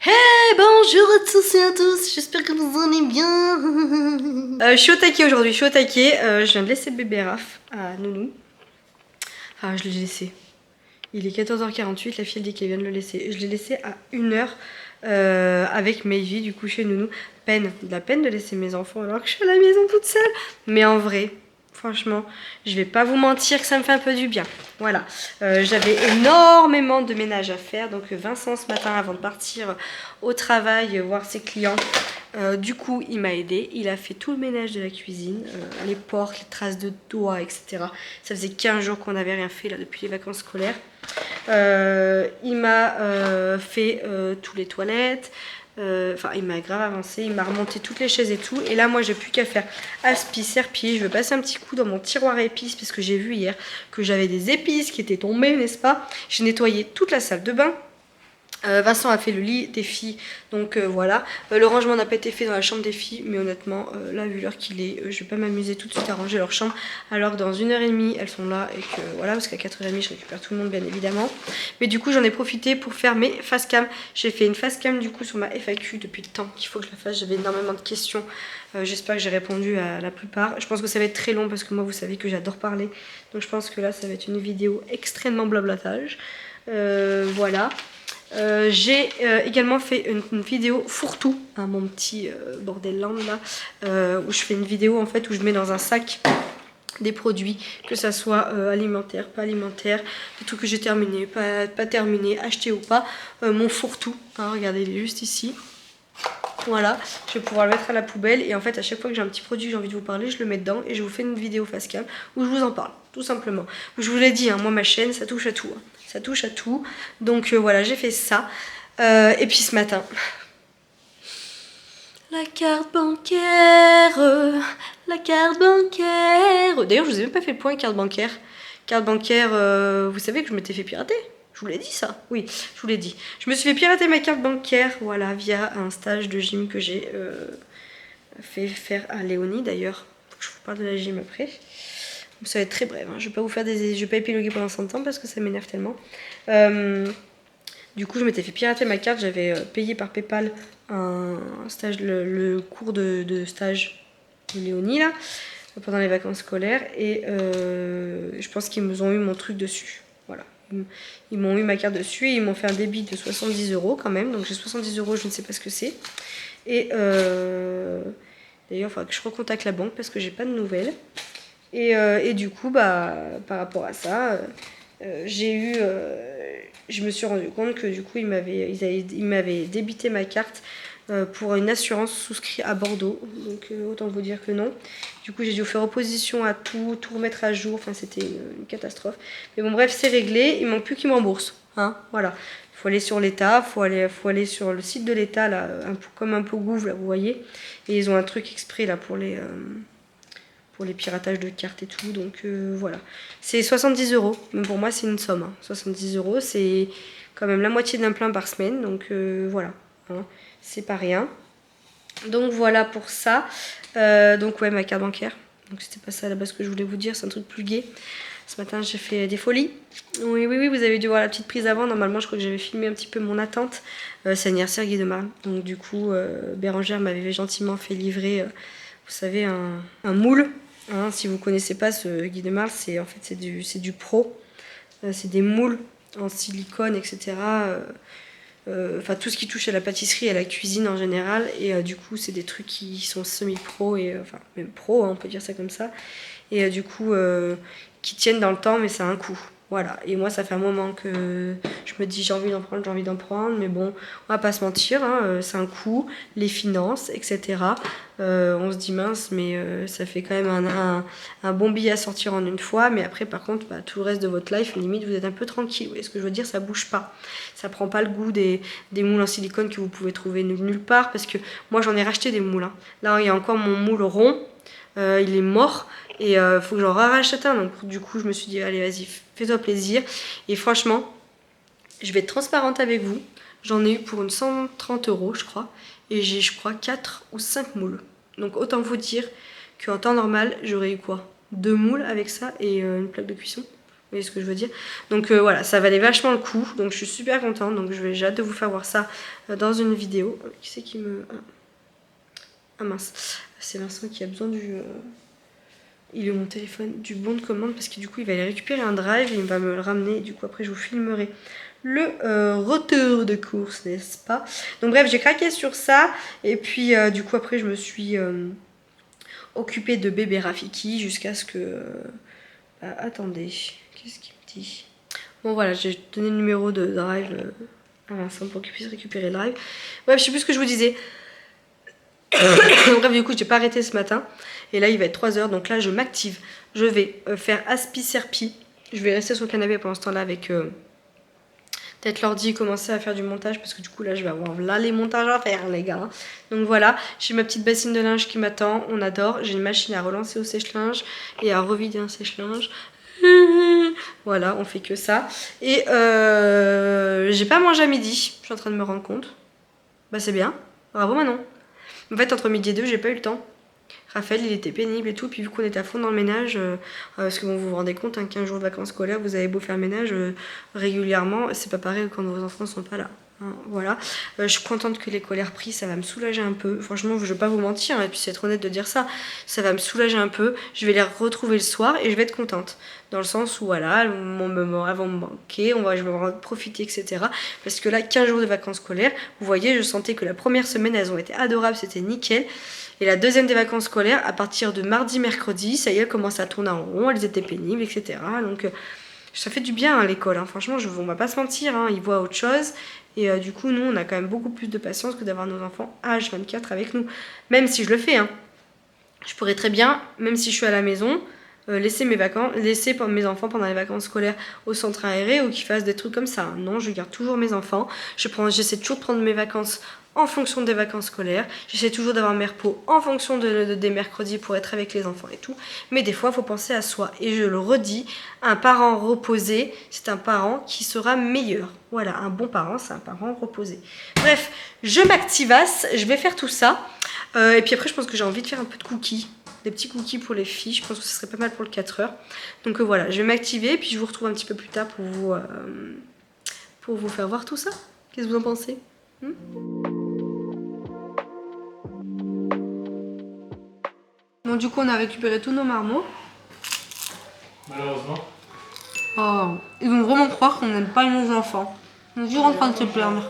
Hey, bonjour à tous et à tous, j'espère que vous allez bien. Je suis au taquet aujourd'hui, je viens de laisser le bébé Raph à Nounou. Enfin, je l'ai laissé. Il est 14h48, la fille elle dit qu'elle vient de le laisser. Je l'ai laissé à 1h avec Mayvi, du coup chez Nounou. De la peine de laisser mes enfants alors que je suis à la maison toute seule. Mais en vrai, franchement, je vais pas vous mentir que ça me fait un peu du bien. Voilà, j'avais énormément de ménage à faire. Donc Vincent ce matin avant de partir au travail voir ses clients, du coup il m'a aidé. Il a fait tout le ménage de la cuisine, les portes, les traces de doigts, etc. Ça faisait 15 jours qu'on n'avait rien fait là depuis les vacances scolaires. Il m'a fait toutes les toilettes. Enfin, il m'a grave avancé, il m'a remonté toutes les chaises et tout. Et là, moi, j'ai plus qu'à faire aspi, serpille. Je vais passer un petit coup dans mon tiroir à épices parce que j'ai vu hier que j'avais des épices qui étaient tombées, n'est-ce pas? J'ai nettoyé toute la salle de bain. Vincent a fait le lit des filles, donc voilà. Le rangement n'a pas été fait dans la chambre des filles, mais honnêtement, là, vu l'heure qu'il est, je vais pas m'amuser tout de suite à ranger leur chambre, alors que dans 1h30, elles sont là, et que voilà, parce qu'à 4h30, je récupère tout le monde, bien évidemment. Mais du coup, j'en ai profité pour faire mes face cam. J'ai fait une face cam, du coup, sur ma FAQ depuis le temps qu'il faut que je la fasse. J'avais énormément de questions. J'espère que j'ai répondu à la plupart. Je pense que ça va être très long, parce que moi, vous savez que j'adore parler. Donc, je pense que là, ça va être une vidéo extrêmement blablatage. Voilà. J'ai également fait une vidéo fourre-tout, hein, mon petit bordel land là, où je fais une vidéo en fait où je mets dans un sac des produits, que ça soit alimentaire, pas alimentaire, des trucs que j'ai terminé, pas terminé, acheté ou pas, mon fourre-tout, hein, regardez il est juste ici. Voilà, je vais pouvoir le mettre à la poubelle et en fait à chaque fois que j'ai un petit produit que j'ai envie de vous parler, je le mets dedans et je vous fais une vidéo face cam où je vous en parle, tout simplement. Je vous l'ai dit, hein, moi ma chaîne ça touche à tout, hein. Ça touche à tout. Donc voilà, j'ai fait ça. Et puis ce matin, la carte bancaire, la carte bancaire. D'ailleurs, je vous ai même pas fait le point carte bancaire. Carte bancaire, vous savez que je m'étais fait pirater. Je vous l'ai dit ça. Oui, je vous l'ai dit. Je me suis fait pirater ma carte bancaire, voilà, via un stage de gym que j'ai fait faire à Léonie d'ailleurs. Faut que je vous parle de la gym après. Ça va être très bref, hein. Je vais pas épiloguer pendant 100 ans parce que ça m'énerve tellement. Du coup, je m'étais fait pirater ma carte. J'avais payé par PayPal un stage, le cours de stage de Léonie là, pendant les vacances scolaires. Et je pense qu'ils me ont eu mon truc dessus. Voilà. Ils m'ont eu ma carte dessus et ils m'ont fait un débit de 70 € quand même. Donc j'ai 70 €, je ne sais pas ce que c'est. Et d'ailleurs, il faudra que je recontacte la banque parce que j'ai pas de nouvelles. Et du coup, bah, par rapport à ça, je me suis rendu compte que du coup, ils m'avaient débité ma carte pour une assurance souscrite à Bordeaux. Donc autant vous dire que non. Du coup, j'ai dû faire opposition à tout remettre à jour. Enfin, c'était une catastrophe. Mais bon, bref, c'est réglé. Il manque plus qu'ils me remboursent. Hein, voilà. Il faut aller sur l'État, faut aller sur le site de l'État, là, comme un peu Gouv, là, vous voyez. Et ils ont un truc exprès là pour les piratages de cartes et tout. Donc voilà. C'est 70 €. Mais pour moi, c'est une somme, hein. 70 €, c'est quand même la moitié d'un plein par semaine. Donc voilà. Hein. C'est pas rien. Donc voilà pour ça. Donc ouais, ma carte bancaire. Donc c'était pas ça à la base que je voulais vous dire. C'est un truc plus gai. Ce matin, j'ai fait des folies. Oui, oui, oui, vous avez dû voir la petite prise avant. Normalement, je crois que j'avais filmé un petit peu mon attente. C'est l'anniversaire Guy de Marle. Donc du coup, Bérangère m'avait gentiment fait livrer, vous savez, un moule. Hein, si vous connaissez pas ce Guy de Marle, c'est en fait c'est du pro. C'est des moules en silicone, etc. Enfin tout ce qui touche à la pâtisserie et à la cuisine en général. Et du coup, c'est des trucs qui sont semi-pro et enfin même pro, hein, on peut dire ça comme ça. Et du coup, qui tiennent dans le temps, mais ça a un coût. Voilà. Et moi, ça fait un moment que je me dis j'ai envie d'en prendre, mais bon, on va pas se mentir, hein, c'est un coût, les finances, etc. On se dit mince, mais ça fait quand même un bon billet à sortir en une fois, mais après, par contre, bah, tout le reste de votre life, limite, vous êtes un peu tranquille. Vous voyez ce que je veux dire? Ça bouge pas. Ça prend pas le goût des moules en silicone que vous pouvez trouver nulle part, parce que moi, j'en ai racheté des moules. Hein. Là, il y a encore mon moule rond, il est mort. Et faut que j'en rachète un. Donc du coup, je me suis dit, allez, vas-y, fais-toi plaisir. Et franchement, je vais être transparente avec vous. J'en ai eu pour une 130 €, je crois. Et j'ai, je crois, 4 ou 5 moules. Donc autant vous dire qu'en temps normal, j'aurais eu quoi? 2 moules avec ça et une plaque de cuisson. Vous voyez ce que je veux dire? Donc voilà, ça valait vachement le coup. Donc je suis super contente. Donc j'ai hâte de vous faire voir ça dans une vidéo. Qui c'est qui me... Ah mince, c'est Vincent qui a besoin du... Il est mon téléphone, du bon de commande parce que du coup il va aller récupérer un drive et il va me le ramener. Et du coup après je vous filmerai le retour de course, n'est-ce pas? Donc bref, j'ai craqué sur ça. Et puis du coup après je me suis occupée de bébé Rafiki jusqu'à ce que... attendez, qu'est-ce qu'il me dit? Bon voilà, j'ai donné le numéro de drive à Vincent pour qu'il puisse récupérer le drive. Bref, je sais plus ce que je vous disais. Bref, du coup, j'ai pas arrêté ce matin. Et là, il va être 3 h. Donc là, je m'active. Je vais faire aspi-serpi. Je vais rester sur le canapé pendant ce temps-là avec peut-être l'ordi et commencer à faire du montage. Parce que du coup, là, je vais avoir là les montages à faire, les gars. Donc voilà, j'ai ma petite bassine de linge qui m'attend. On adore. J'ai une machine à relancer au sèche-linge et à revider un sèche-linge. Voilà, on fait que ça. Et j'ai pas mangé à midi. Je suis en train de me rendre compte. Bah, c'est bien. Bravo, Manon. En fait, entre midi et 2, j'ai pas eu le temps. Raphaël, il était pénible et tout. Puis vu qu'on était à fond dans le ménage, parce que bon, vous vous rendez compte, hein, 15 jours de vacances scolaires, vous avez beau faire le ménage régulièrement, c'est pas pareil quand vos enfants sont pas là. Hein, voilà. Je suis contente que l'école ait repris, ça va me soulager un peu. Franchement, je vais pas vous mentir, et puis c'est être honnête de dire ça. Ça va me soulager un peu. Je vais les retrouver le soir et je vais être contente. Dans le sens où voilà, elles vont me manquer, je vais en profiter, etc. Parce que là, 15 jours de vacances scolaires, vous voyez, je sentais que la première semaine, elles ont été adorables, c'était nickel. Et la deuxième des vacances scolaires, à partir de mardi, mercredi, ça y est, elles commencent à tourner en rond, elles étaient pénibles, etc. Donc ça fait du bien hein, l'école, hein. Franchement, on va pas se mentir, hein, ils voient autre chose. Et du coup, nous, on a quand même beaucoup plus de patience que d'avoir nos enfants H24 avec nous. Même si je le fais, hein. Je pourrais très bien, même si je suis à la maison, laisser mes enfants pendant les vacances scolaires au centre aéré ou qu'ils fassent des trucs comme ça. Non, je garde toujours mes enfants. J'essaie toujours de prendre mes vacances en fonction des vacances scolaires. J'essaie toujours d'avoir mes repos en fonction des mercredis pour être avec les enfants et tout. Mais des fois, il faut penser à soi. Et je le redis, un parent reposé, c'est un parent qui sera meilleur. Voilà, un bon parent, c'est un parent reposé. Bref, je m'activasse, je vais faire tout ça. Et puis après, je pense que j'ai envie de faire un peu de cookies. Des petits cookies pour les filles. Je pense que ce serait pas mal pour le 4 h. Donc voilà, je vais m'activer. Puis je vous retrouve un petit peu plus tard pour vous faire voir tout ça. Qu'est-ce que vous en pensez? Bon, du coup, on a récupéré tous nos marmots. Malheureusement. Oh, ils vont vraiment croire qu'on n'aime pas nos enfants. On est toujours en train de se plaindre.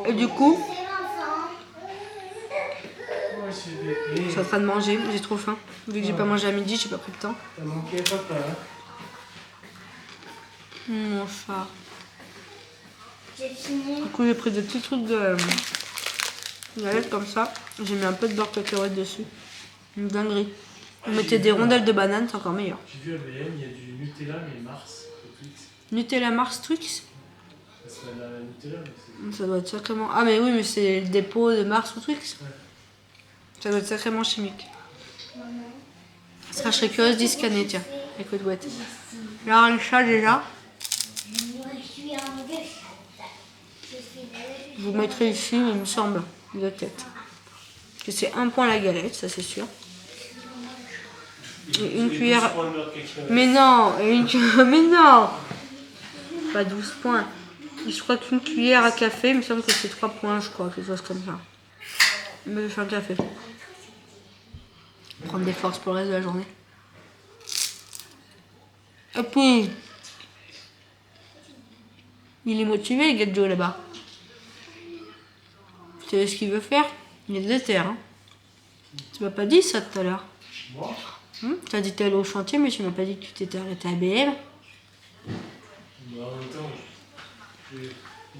Et du coup, je suis en train de manger, j'ai trop faim. Vu que j'ai pas mangé à midi, j'ai pas pris le temps. T'as manqué papa, hein? Mon chat. J'ai fini. Du coup, j'ai pris des petits trucs de galette comme ça. J'ai mis un peu de beurre cacahuète dessus. Une dinguerie. Vous mettez des rondelles de banane, c'est encore meilleur. J'ai vu à BM, il y a du Nutella, mais Mars, au Twix. Nutella Mars Twix? Ça serait de la Nutella, mais c'est... Ça doit être sacrément... Ah mais oui, mais c'est le dépôt de Mars ou Twix. Ouais. Ça doit être sacrément chimique. Ça, je serais curieuse d'y scanner, tiens. Écoute, ouais. Là, le chat déjà. Je vous mettrai ici, il me semble, de tête. Que c'est 1 point la galette, ça c'est sûr. Et une cuillère... Mais non, mais non. Pas 12 points. Je crois qu'une cuillère à café, il me semble que c'est 3 points, je crois, quelque chose comme ça. Mais je fais un café. Prendre des forces pour le reste de la journée. Et puis, il est motivé, le Gadjo, là-bas. Tu sais ce qu'il veut faire? Il est déter, hein. Tu m'as pas dit ça tout à l'heure? Moi? Tu as dit que tu allais au chantier, mais tu m'as pas dit que tu t'étais arrêté à BM. Bah, en même temps, il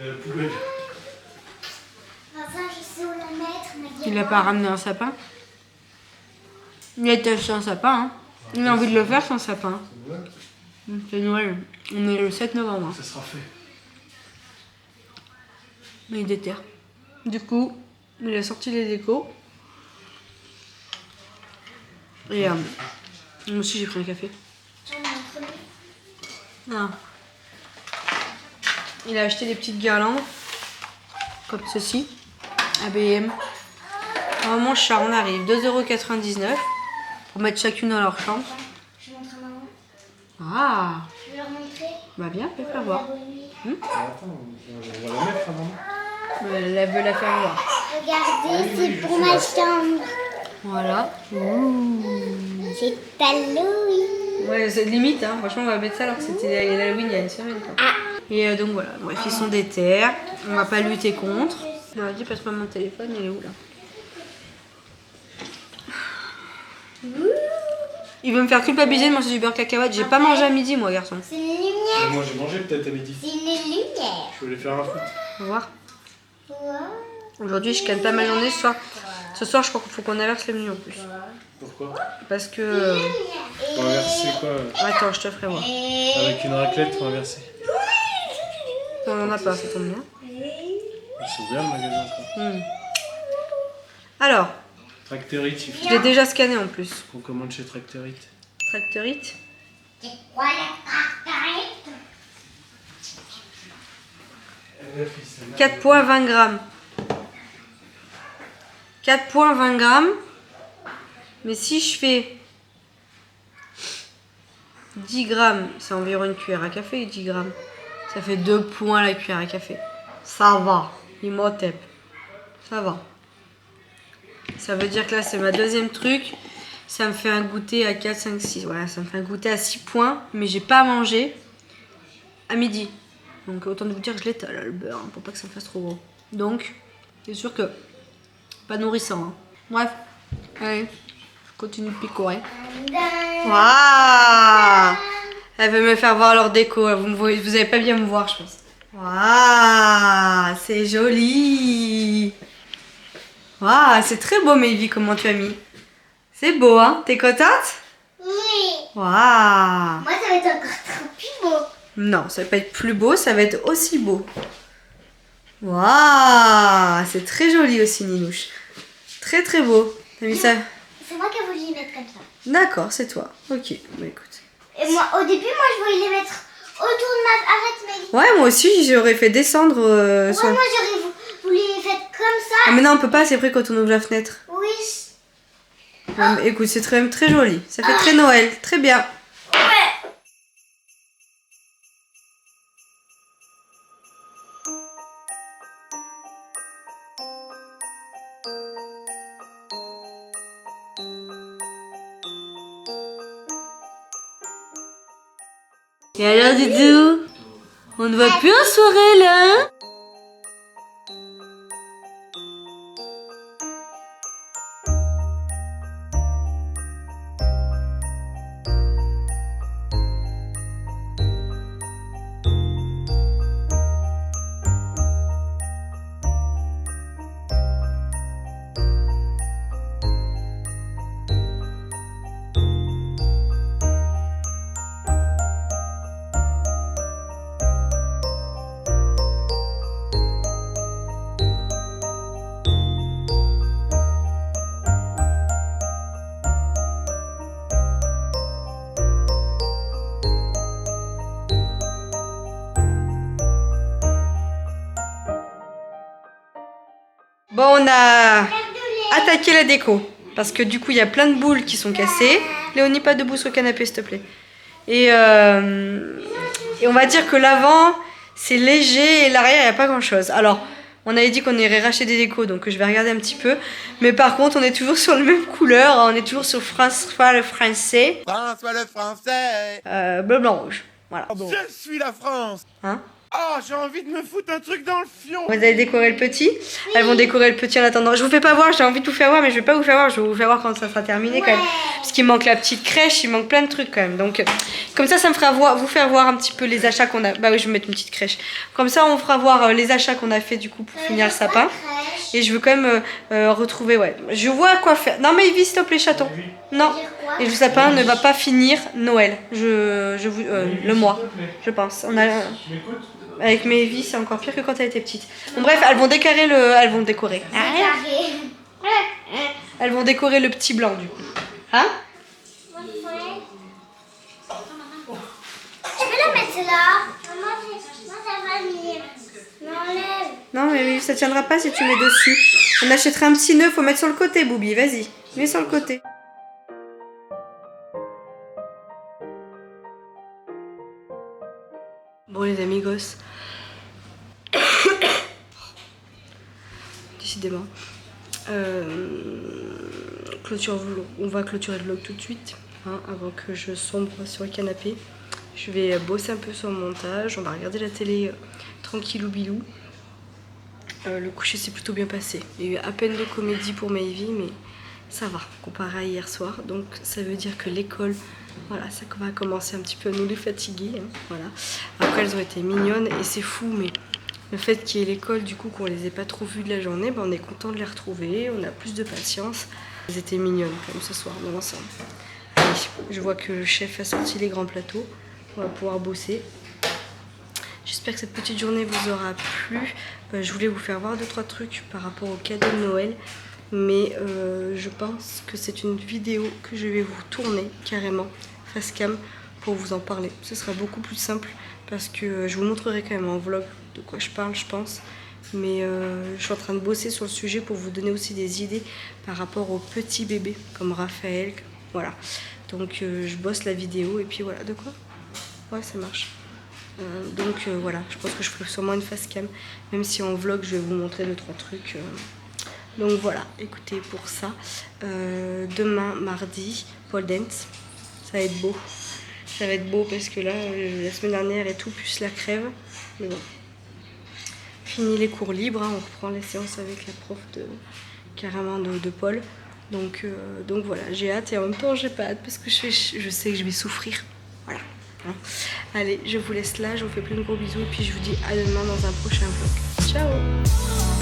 a la poubelle. Ça, je sais où la mettre. Il a pas ramené un sapin? Il a été acheté un sapin, hein. Il a envie de le faire, son sapin. C'est Noël. C'est Noël. On est le 7 novembre. Ça sera fait. Mais il déterre. Du coup, il a sorti les décos. Et moi aussi j'ai pris un café. Ah. Il a acheté des petites guirlandes. Comme ceci. À BM. Vraiment, chat, on arrive. 2,99 €. pour mettre chacune dans leur chambre. Je montre à maman. Ah, Je vais leur montrer. bah bien, fais faire voir. Attends, on va la mettre à maman. Elle veut la faire voir. Regardez, c'est pour ma chambre. Voilà. C'est Halloween. Ouais, c'est limite, hein. Franchement, on va mettre ça alors que c'était l'Halloween il y a une semaine. Quoi. Et donc voilà, bref, ils sont déter. On va pas lutter contre. On m'a dit, passe-moi mon téléphone, il est où là? Il veut me faire culpabiliser de manger du beurre cacahuète. J'ai pas mangé à midi, moi, garçon. C'est une lumière. Moi j'ai mangé peut-être à midi. C'est une lumière. Je voulais faire un foot. On va voir. Wow. Aujourd'hui, je canne pas mal journée ce soir. Ce soir, je crois qu'il faut qu'on inverse les menus en plus. Pourquoi? Parce que. Faut inverser quoi? Attends, je te ferai voir. Avec une raclette, faut inverser. On en a pas, ça tombe bien. C'est ouvert le magasin quoi. Alors, Tractorite, il faut je l'ai déjà scanné en plus. qu'on commande chez Tractorite. Tractorite. C'est quoi la tractorite? 4,20 grammes. 4,20 grammes. Mais si je fais 10 grammes, c'est environ une cuillère à café, 10 grammes. Ça fait 2 points la cuillère à café. Ça va. Imhotep. Ça va. Ça veut dire que là, c'est ma deuxième truc. Ça me fait un goûter à 4, 5, 6. Voilà, ça me fait un goûter à 6 points. Mais j'ai pas mangé à midi. Donc autant de vous dire que je l'étale le beurre, hein, pour pas que ça me fasse trop gros. Donc, c'est sûr que pas nourrissant. Hein. Bref, allez, je continue de picorer. Waouh! Elle veut me faire voir leur déco. Vous avez pas bien me voir, je pense. Waouh! C'est joli! Waouh! C'est très beau, Mayvi, comment tu as mis. C'est beau, hein? T'es contente? Oui. Waouh! Moi, ça va être encore trop plus beau. Non, ça va pas être plus beau, ça va être aussi beau. Waouh! C'est très joli aussi, Ninouche. Très très beau. T'as mis ça? C'est moi qui ai voulu les mettre comme ça. D'accord, c'est toi. Ok, bah écoute. Et moi, au début, moi, je voulais les mettre autour de ma... Arrête, mais... Ouais, moi aussi, j'aurais fait descendre... Ouais, son- moi, j'aurais voulu les faire comme ça. Ah mais non, on peut pas, c'est près quand on ouvre la fenêtre. Oui. Ouais, mais écoute, c'est très, très joli. Ça fait très Noël. Très bien. Ouais. Et alors, Doudou? On ne va plus en soirée, là, hein? Bon, on a attaqué la déco. Parce que du coup, il y a plein de boules qui sont cassées. Léonie, pas debout sur le canapé, s'il te plaît. Et on va dire que l'avant, c'est léger et l'arrière, il n'y a pas grand-chose. Alors, on avait dit qu'on irait racheter des décos, donc je vais regarder un petit peu. Mais par contre, on est toujours sur la même couleur. On est toujours sur François le Français. François le Français. Bleu, blanc, rouge. Voilà. Je suis la France. Hein? Oh, j'ai envie de me foutre un truc dans le fion. Vous allez décorer le petit. Elles vont décorer le petit en attendant. Je vous fais pas voir, j'ai envie de vous faire voir, mais je vais pas vous faire voir. Je vais vous faire voir quand ça sera terminé quand même. Parce qu'il manque la petite crèche, il manque plein de trucs quand même. Donc, comme ça me fera vous faire voir un petit peu les achats qu'on a. Bah oui, je vais mettre une petite crèche. Comme ça, on fera voir les achats qu'on a fait du coup pour finir le sapin. Et je veux quand même retrouver, ouais. Je vois quoi faire. Non, mais Ivy, s'il te plaît, chaton. Non. Et le sapin ne va pas finir Noël. Le mois, je pense. On a. Avec mes vies, c'est encore pire que quand elle était petite. Bon, bref, elles vont décorer Elles vont décorer. Elles vont décorer le petit blanc, du coup. Hein? Je vais la mettre là. Maman, ça va venir. M'enlève. Non, mais ça tiendra pas si tu mets dessus. On achètera un petit nœud, faut mettre sur le côté, Boubi. Vas-y, mets sur le côté. Bon les amigos. Décidément. On va clôturer le vlog tout de suite, hein, avant que je sombre sur le canapé. Je vais bosser un peu sur le montage, on va regarder la télé tranquillou bilou. Le coucher s'est plutôt bien passé. Il y a eu à peine de comédie pour Maëvy, mais ça va, comparé à hier soir. Donc ça veut dire que l'école, voilà, ça va commencer un petit peu à nous les fatiguer. Hein, voilà. Après elles ont été mignonnes et c'est fou, mais le fait qu'il y ait l'école, du coup qu'on les ait pas trop vues de la journée, ben, on est content de les retrouver, on a plus de patience. Elles étaient mignonnes comme ce soir dans l'ensemble. Allez, je vois que le chef a sorti les grands plateaux, on va pouvoir bosser. J'espère que cette petite journée vous aura plu. Je voulais vous faire voir 2-3 trucs par rapport au cadeau de Noël. Mais je pense que c'est une vidéo que je vais vous tourner carrément face cam pour vous en parler. Ce sera beaucoup plus simple parce que je vous montrerai quand même en vlog de quoi je parle, je pense. Mais je suis en train de bosser sur le sujet pour vous donner aussi des idées par rapport aux petits bébés comme Raphaël. Voilà. Donc je bosse la vidéo et puis voilà. De quoi? Ouais, ça marche. Donc voilà, je pense que je ferai sûrement une face cam, même si en vlog je vais vous montrer 2-3 trucs. Donc voilà, écoutez, pour ça, demain mardi, pole dance, ça va être beau. Ça va être beau parce que là, la semaine dernière et tout, plus la crève. Mais bon, fini les cours libres, hein, on reprend les séances avec la prof carrément de Paul. Donc voilà, j'ai hâte et en même temps j'ai pas hâte parce que je sais que je vais souffrir. Voilà. Allez, je vous laisse là, je vous fais plein de gros bisous et puis je vous dis à demain dans un prochain vlog. Ciao!